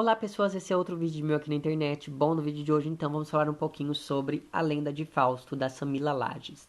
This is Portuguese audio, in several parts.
Olá pessoas, esse é outro vídeo meu aqui na internet. Bom, no vídeo de hoje então vamos falar um pouquinho sobre A Lenda de Fausto, da Samila Lages.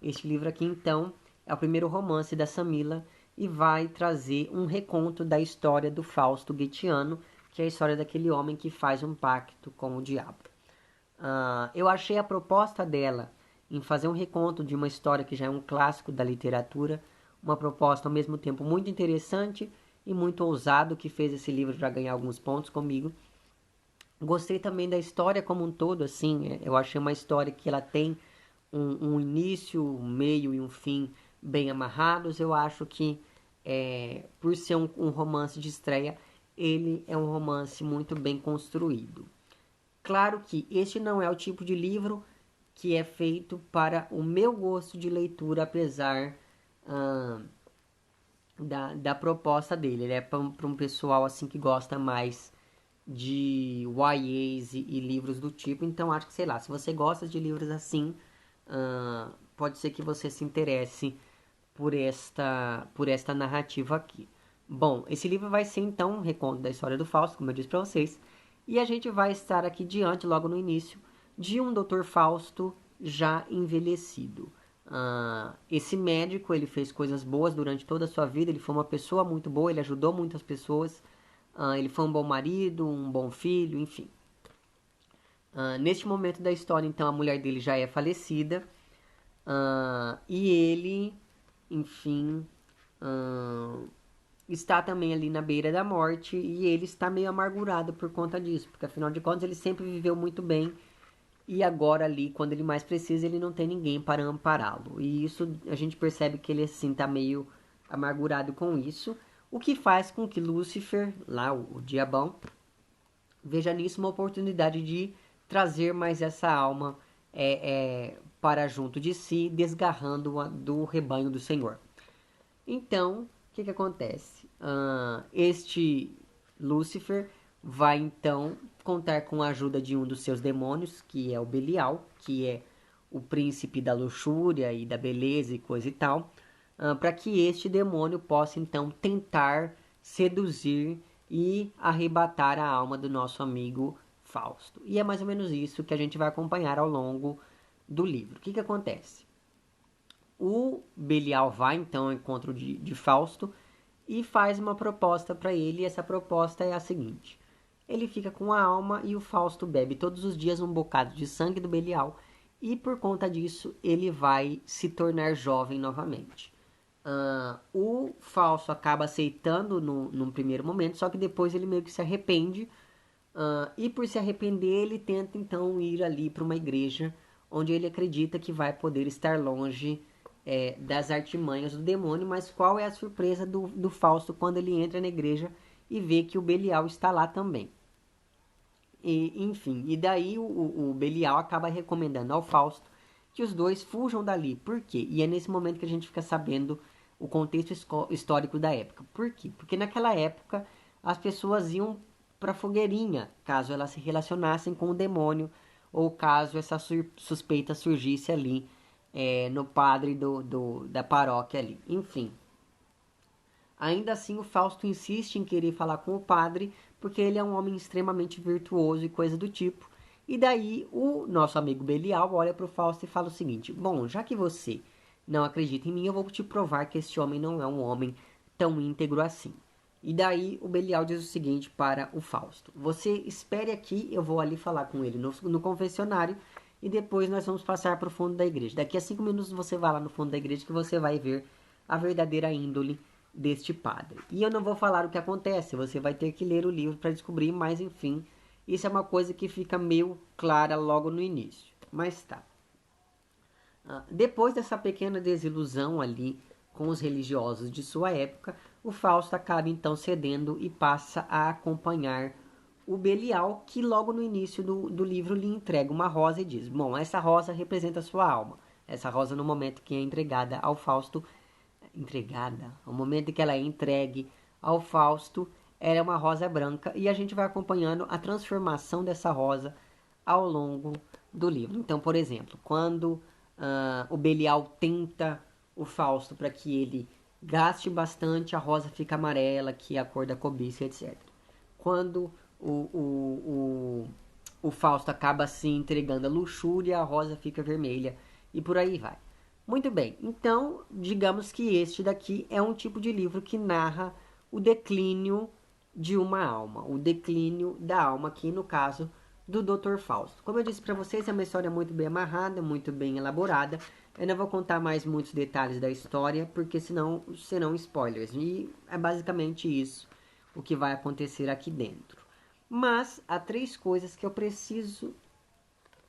Este livro aqui então é o primeiro romance da Samila e vai trazer um reconto da história do Fausto Goetheano, que é a história daquele homem que faz um pacto com o diabo. Eu achei a proposta dela em fazer um reconto de uma história que já é um clássico da literatura, uma proposta ao mesmo tempo muito interessante e muito ousado, que fez esse livro já ganhar alguns pontos comigo. Gostei também da história como um todo, assim, eu achei uma história que ela tem um início, um meio e um fim bem amarrados. Eu acho que, por ser um romance de estreia, ele é um romance muito bem construído. Claro que este não é o tipo de livro que é feito para o meu gosto de leitura, apesar ah, da proposta dele. Ele é para um pessoal assim que gosta mais de YAs e livros do tipo. Então acho que, sei lá, se você gosta de livros assim, pode ser que você se interesse por esta narrativa aqui. Bom, esse livro vai ser então um reconto da história do Fausto, como eu disse para vocês, e a gente vai estar aqui diante, logo no início, de um Dr. Fausto já envelhecido. Esse médico, ele fez coisas boas durante toda a sua vida, ele foi uma pessoa muito boa, ele ajudou muitas pessoas, ele foi um bom marido, um bom filho, enfim. Neste momento da história, então, a mulher dele já é falecida, e ele, enfim, está também ali na beira da morte, e ele está meio amargurado por conta disso, porque afinal de contas ele sempre viveu muito bem e agora ali, quando ele mais precisa, ele não tem ninguém para ampará-lo. E isso a gente percebe que ele assim está meio amargurado com isso, o que faz com que Lúcifer, lá o diabão, veja nisso uma oportunidade de trazer mais essa alma para junto de si, desgarrando-a do rebanho do Senhor. Então, o que, que acontece? Este Lúcifer vai então contar com a ajuda de um dos seus demônios, que é o Belial, que é o príncipe da luxúria e da beleza e coisa e tal, para que este demônio possa então tentar seduzir e arrebatar a alma do nosso amigo Fausto. E é mais ou menos isso que a gente vai acompanhar ao longo do livro. O que, que acontece? O Belial vai então ao encontro de Fausto e faz uma proposta para ele. E essa proposta é a seguinte: ele fica com a alma e o Fausto bebe todos os dias um bocado de sangue do Belial, e por conta disso ele vai se tornar jovem novamente. O Fausto acaba aceitando num primeiro momento, só que depois ele meio que se arrepende. E por se arrepender, ele tenta então ir ali para uma igreja onde ele acredita que vai poder estar longe das artimanhas do demônio. Mas qual é a surpresa do Fausto quando ele entra na igreja e vê que o Belial está lá também? Enfim, e daí o Belial acaba recomendando ao Fausto que os dois fujam dali. Por quê? E é nesse momento que a gente fica sabendo o contexto histórico da época. Por quê? Porque naquela época as pessoas iam para fogueirinha caso elas se relacionassem com o demônio ou caso essa suspeita surgisse ali no padre da paróquia ali. Enfim, ainda assim, o Fausto insiste em querer falar com o padre, porque ele é um homem extremamente virtuoso e coisa do tipo. E daí o nosso amigo Belial olha para o Fausto e fala o seguinte: bom, já que você não acredita em mim, eu vou te provar que esse homem não é um homem tão íntegro assim. E daí o Belial diz o seguinte para o Fausto: você espere aqui, eu vou ali falar com ele no confessionário e depois nós vamos passar para o fundo da igreja. Daqui a 5 minutos você vai lá no fundo da igreja que você vai ver a verdadeira índole deste padre. E eu não vou falar o que acontece, você vai ter que ler o livro para descobrir, mas enfim, isso é uma coisa que fica meio clara logo no início. Mas tá. Depois dessa pequena desilusão ali com os religiosos de sua época, o Fausto acaba então cedendo e passa a acompanhar o Belial, que logo no início do livro lhe entrega uma rosa e diz: bom, essa rosa representa a sua alma. Essa rosa, no momento que é entregada ao Fausto, ao momento em que ela é entregue ao Fausto, ela é uma rosa branca, e a gente vai acompanhando a transformação dessa rosa ao longo do livro. Então, por exemplo, quando o Belial tenta o Fausto para que ele gaste bastante, a rosa fica amarela, que é a cor da cobiça, etc. Quando o Fausto acaba se entregando à luxúria, a Rosa fica vermelha e por aí vai. Muito bem, então digamos que este daqui é um tipo de livro que narra o declínio de uma alma, o declínio da alma aqui no caso do Dr. Fausto. Como eu disse para vocês, é uma história muito bem amarrada, muito bem elaborada. Eu não vou contar mais muitos detalhes da história, porque senão serão spoilers. E é basicamente isso o que vai acontecer aqui dentro. Mas há 3 coisas que eu preciso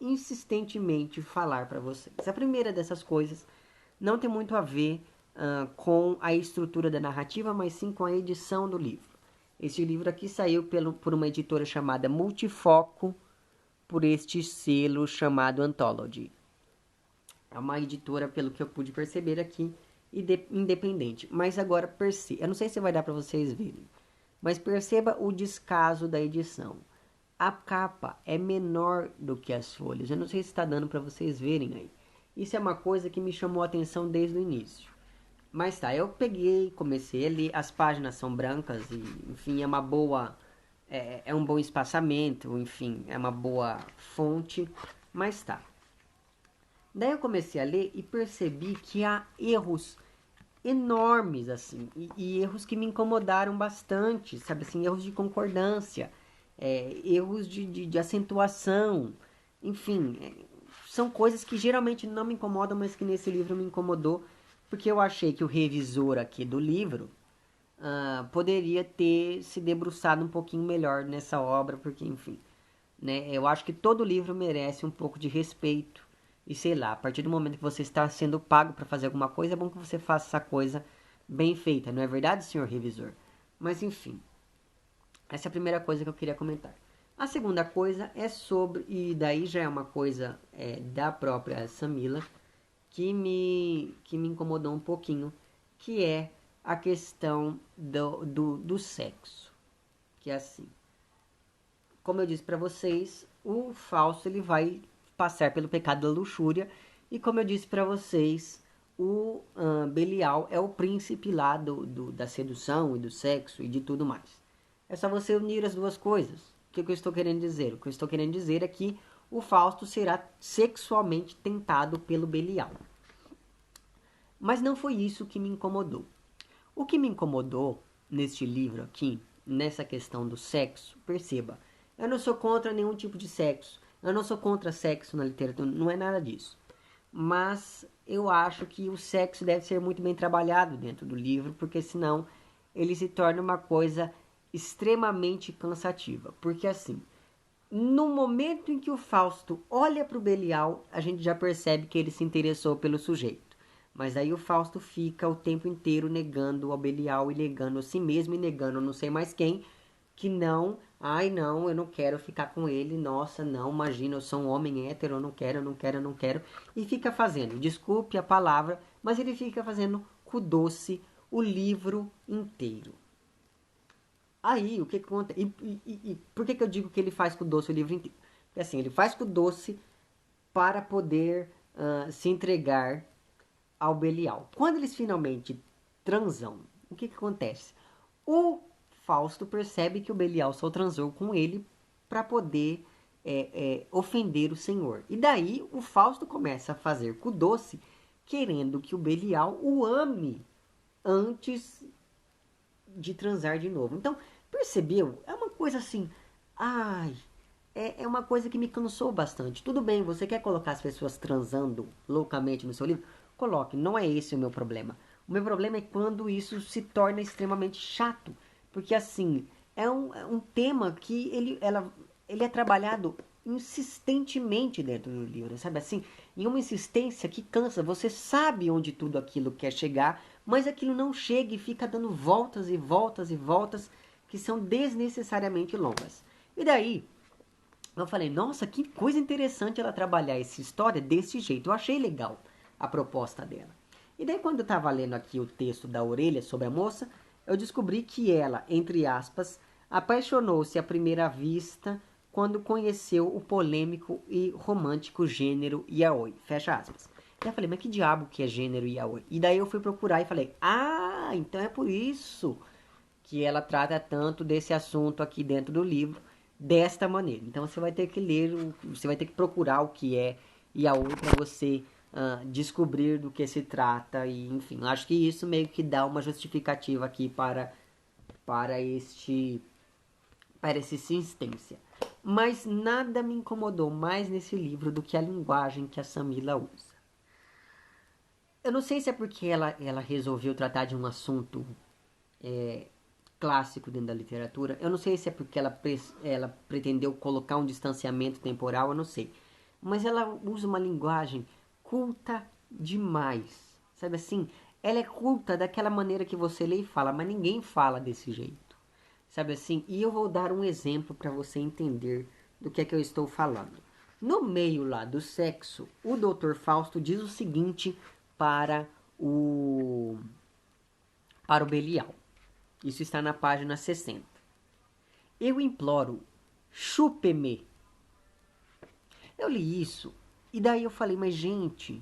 insistentemente falar para vocês. A primeira dessas coisas não tem muito a ver com a estrutura da narrativa, mas sim com a edição do livro. Este livro aqui saiu por uma editora chamada Multifoco, por este selo chamado Anthology. É uma editora, pelo que eu pude perceber aqui, independente. Mas agora perceba, eu não sei se vai dar para vocês verem, mas perceba o descaso da edição. A capa é menor do que as folhas. Eu não sei se está dando para vocês verem aí. Isso é uma coisa que me chamou a atenção desde o início. Mas tá, eu peguei, comecei a ler, as páginas são brancas e, enfim, é uma boa... É um bom espaçamento, enfim, é uma boa fonte, mas tá. Daí eu comecei a ler e percebi que há erros enormes, assim, e erros que me incomodaram bastante, sabe assim, erros de concordância, erros de acentuação, enfim, são coisas que geralmente não me incomodam, mas que nesse livro me incomodou, porque eu achei que o revisor aqui do livro poderia ter se debruçado um pouquinho melhor nessa obra, porque, enfim, né, eu acho que todo livro merece um pouco de respeito. E sei lá, a partir do momento que você está sendo pago para fazer alguma coisa, é bom que você faça essa coisa bem feita, não é verdade, senhor revisor? Mas enfim, essa é a primeira coisa que eu queria comentar. A segunda coisa é sobre, e daí já é uma coisa da própria Samila, que me incomodou um pouquinho, que é a questão do sexo. Que é assim, como eu disse para vocês, o Fausto ele vai passar pelo pecado da luxúria. E como eu disse para vocês, o Belial é o príncipe lá da sedução e do sexo e de tudo mais. É só você unir as duas coisas. O que eu estou querendo dizer? O que eu estou querendo dizer é que o Fausto será sexualmente tentado pelo Belial. Mas não foi isso que me incomodou. O que me incomodou neste livro aqui, nessa questão do sexo, perceba, eu não sou contra nenhum tipo de sexo. Eu não sou contra sexo na literatura, não é nada disso. Mas eu acho que o sexo deve ser muito bem trabalhado dentro do livro, porque senão ele se torna uma coisa extremamente cansativa. Porque assim, no momento em que o Fausto olha para o Belial, a gente já percebe que ele se interessou pelo sujeito. Mas aí o Fausto fica o tempo inteiro negando ao Belial e negando a si mesmo e negando não sei mais quem, que não, ai não, eu não quero ficar com ele, nossa, não, imagina, eu sou um homem hétero, eu não quero, eu não quero, eu não quero. E fica fazendo, desculpe a palavra, mas ele fica fazendo com doce o livro inteiro. Aí, o que conta? E por que eu digo que ele faz com doce o livro inteiro? Porque assim, ele faz com doce para poder se entregar ao Belial. Quando eles finalmente transam, o que acontece? O Fausto percebe que o Belial só transou com ele para poder ofender o Senhor. E daí o Fausto começa a fazer com o doce, querendo que o Belial o ame antes de transar de novo. Então, percebeu? É uma coisa assim, ai, é uma coisa que me cansou bastante. Tudo bem, você quer colocar as pessoas transando loucamente no seu livro? Coloque, não é esse o meu problema. O meu problema é quando isso se torna extremamente chato. Porque assim, é um tema que ele é trabalhado insistentemente dentro do livro, sabe assim? Em uma insistência que cansa. Você sabe onde tudo aquilo quer chegar, mas aquilo não chega e fica dando voltas e voltas e voltas que são desnecessariamente longas. E daí, eu falei, nossa, que coisa interessante ela trabalhar essa história desse jeito. Eu achei legal a proposta dela. E daí, quando eu estava lendo aqui o texto da Orelha sobre a moça, eu descobri que ela, entre aspas, apaixonou-se à primeira vista quando conheceu o polêmico e romântico gênero yaoi. Fecha aspas. E eu falei, mas que diabo que é gênero yaoi? E daí eu fui procurar e falei, então é por isso que ela trata tanto desse assunto aqui dentro do livro, desta maneira. Então você vai ter que ler, você vai ter que procurar o que é e a outra você descobrir do que se trata e enfim, acho que isso meio que dá uma justificativa aqui para este para essa insistência. Mas nada me incomodou mais nesse livro do que a linguagem que a Samila usa. Eu não sei se é porque ela resolveu tratar de um assunto clássico dentro da literatura. Eu não sei se é porque ela pretendeu colocar um distanciamento temporal, eu não sei. Mas ela usa uma linguagem culta demais. Sabe assim? Ela é culta daquela maneira que você lê e fala, mas ninguém fala desse jeito. Sabe assim? E eu vou dar um exemplo para você entender do que é que eu estou falando. No meio lá do sexo, o Dr. Fausto diz o seguinte para o para o Belial. Isso está na página 60. Eu imploro, chupe-me. Eu li isso e daí eu falei, mas gente,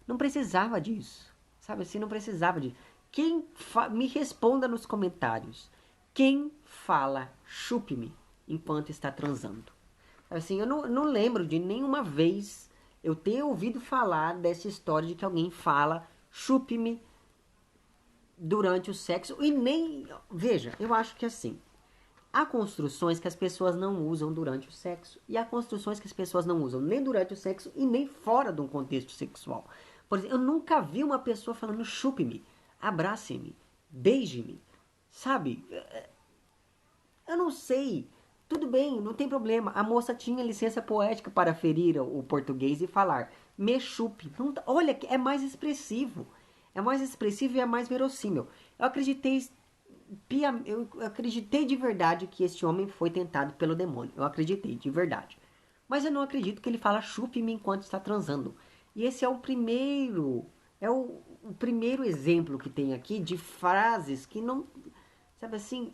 não precisava disso. Sabe assim, não precisava disso. Me responda nos comentários. Quem fala chupe-me enquanto está transando? Assim, eu não lembro de nenhuma vez eu ter ouvido falar dessa história de que alguém fala chupe-me durante o sexo e nem... Veja, eu acho que assim, há construções que as pessoas não usam durante o sexo e há construções que as pessoas não usam nem durante o sexo e nem fora de um contexto sexual. Por exemplo, eu nunca vi uma pessoa falando chupe-me, abrace-me, beije-me, sabe? Eu não sei. Tudo bem, não tem problema. A moça tinha licença poética para ferir o português e falar me chupe. Não, olha, é mais expressivo. É mais expressivo e é mais verossímil. Eu acreditei de verdade que este homem foi tentado pelo demônio. Eu acreditei, de verdade. Mas eu não acredito que ele fala chupe-me enquanto está transando. E esse é o primeiro. O primeiro exemplo que tem aqui de frases que não. Sabe assim?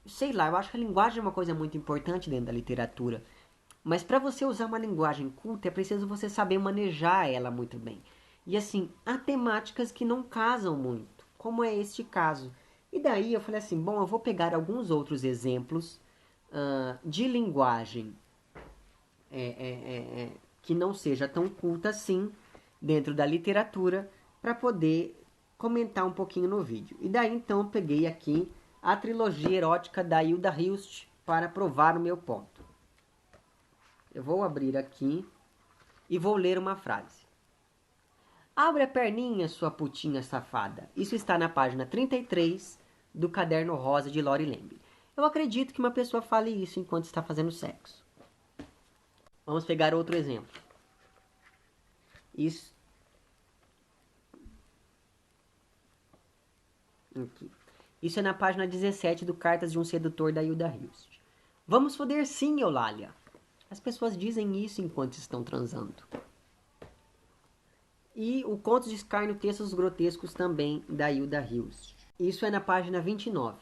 Sei lá, eu acho que a linguagem é uma coisa muito importante dentro da literatura. Mas para você usar uma linguagem culta, é preciso você saber manejar ela muito bem. E assim, há temáticas que não casam muito, como é este caso. E daí eu falei assim, bom, eu vou pegar alguns outros exemplos de linguagem que não seja tão culta assim dentro da literatura para poder comentar um pouquinho no vídeo. E daí então eu peguei aqui a trilogia erótica da Hilda Hilst para provar o meu ponto. Eu vou abrir aqui e vou ler uma frase. Abre a perninha, sua putinha safada. Isso está na página 33 do Caderno Rosa de Lori Lembe. Eu acredito que uma pessoa fale isso enquanto está fazendo sexo. Vamos pegar outro exemplo. Isso. Aqui. Isso é na página 17 do Cartas de um Sedutor da Hilda Hilst. Vamos foder sim, Eulália. As pessoas dizem isso enquanto estão transando. E o Contos de Escárnio, Textos Grotescos também da Hilda Hilst. Isso é na página 29.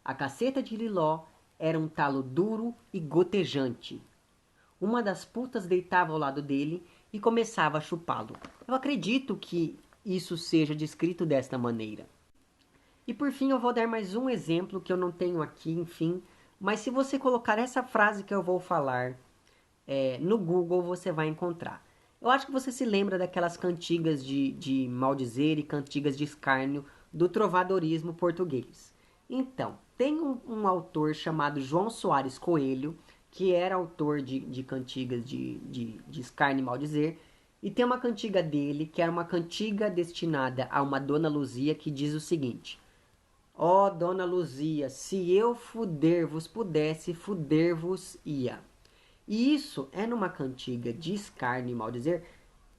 A caceta de Liló era um talo duro e gotejante. Uma das putas deitava ao lado dele e começava a chupá-lo. Eu acredito que isso seja descrito desta maneira. E por fim eu vou dar mais um exemplo que eu não tenho aqui, enfim. Mas se você colocar essa frase que eu vou falar no Google, você vai encontrar. Eu acho que você se lembra daquelas cantigas de maldizer e cantigas de escárnio do trovadorismo português. Então, tem um autor chamado João Soares Coelho, que era autor de cantigas de escárnio e maldizer, e tem uma cantiga dele, que era uma cantiga destinada a uma Dona Luzia, que diz o seguinte: ó Dona Luzia, se eu fuder-vos pudesse, fuder-vos ia. E isso é numa cantiga de escárnio e maldizer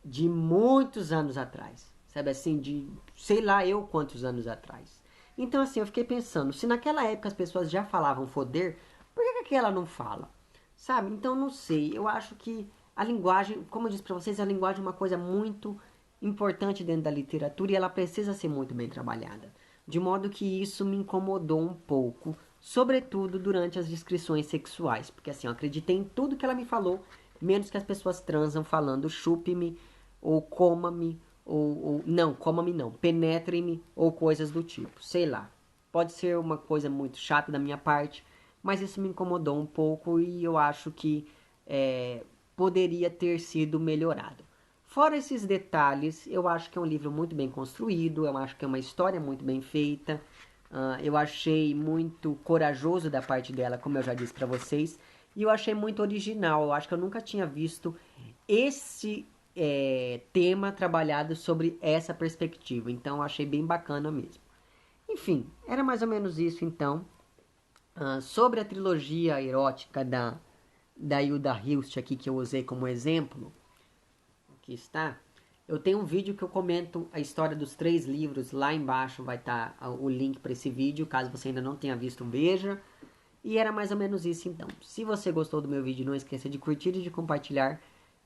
de muitos anos atrás. Sabe assim, de sei lá eu quantos anos atrás. Então assim, eu fiquei pensando, se naquela época as pessoas já falavam foder, por que ela não fala? Sabe? Então não sei, eu acho que a linguagem, como eu disse pra vocês, a linguagem é uma coisa muito importante dentro da literatura e ela precisa ser muito bem trabalhada. De modo que isso me incomodou um pouco, sobretudo durante as descrições sexuais. Porque assim, eu acreditei em tudo que ela me falou, menos que as pessoas transam falando chupe-me, ou coma-me, ou não, coma-me não, penetre-me, ou coisas do tipo, sei lá. Pode ser uma coisa muito chata da minha parte, mas isso me incomodou um pouco e eu acho que poderia ter sido melhorado. Fora esses detalhes, eu acho que é um livro muito bem construído, eu acho que é uma história muito bem feita. Eu achei muito corajoso da parte dela, como eu já disse para vocês, e eu achei muito original. Eu acho que eu nunca tinha visto esse tema trabalhado sobre essa perspectiva, então eu achei bem bacana mesmo. Enfim, era mais ou menos isso então. Sobre a trilogia erótica da Hilda Hilst aqui que eu usei como exemplo, aqui está. Eu tenho um vídeo que eu comento a história dos 3 livros. Lá embaixo vai estar o link para esse vídeo, caso você ainda não tenha visto, veja. E era mais ou menos isso então. Se você gostou do meu vídeo, não esqueça de curtir e de compartilhar.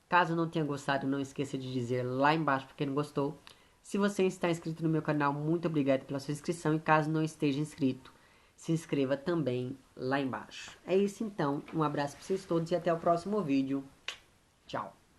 Caso não tenha gostado, não esqueça de dizer lá embaixo porque não gostou. Se você está inscrito no meu canal, muito obrigado pela sua inscrição. E caso não esteja inscrito, se inscreva também lá embaixo. É isso então. Um abraço para vocês todos e até o próximo vídeo. Tchau.